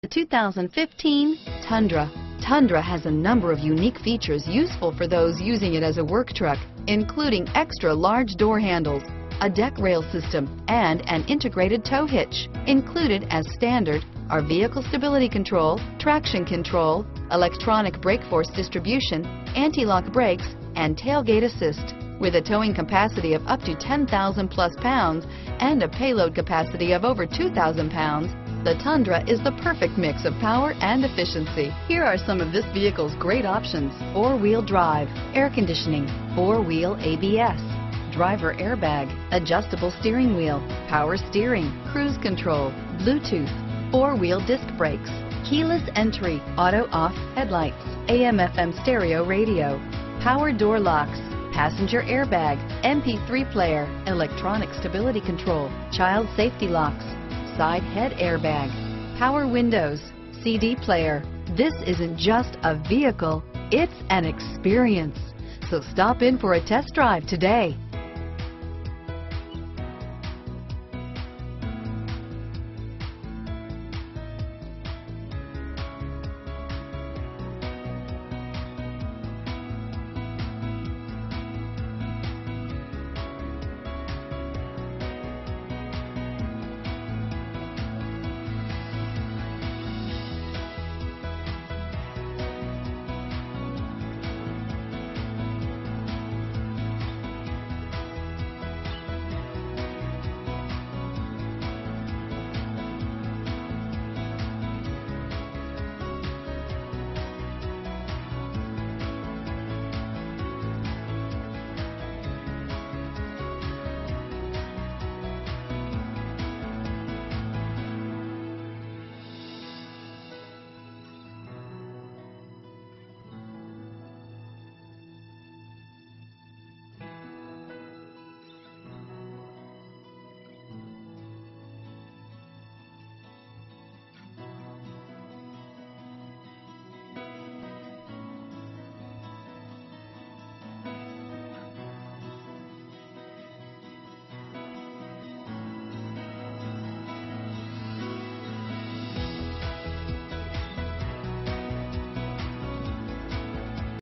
The 2015 Tundra. Tundra has a number of unique features useful for those using it as a work truck, including extra large door handles, a deck rail system, and an integrated tow hitch. Included as standard are vehicle stability control, traction control, electronic brake force distribution, anti-lock brakes, and tailgate assist. With a towing capacity of up to 10,000 plus pounds and a payload capacity of over 2,000 pounds, the Tundra is the perfect mix of power and efficiency. Here are some of this vehicle's great options: four-wheel drive, air conditioning, four-wheel ABS, driver airbag, adjustable steering wheel, power steering, cruise control, Bluetooth, four-wheel disc brakes, keyless entry, auto-off headlights, AM/FM stereo radio, power door locks, passenger airbag, MP3 player, electronic stability control, child safety locks, side head airbag, power windows, CD player. This isn't just a vehicle, it's an experience. So stop in for a test drive today.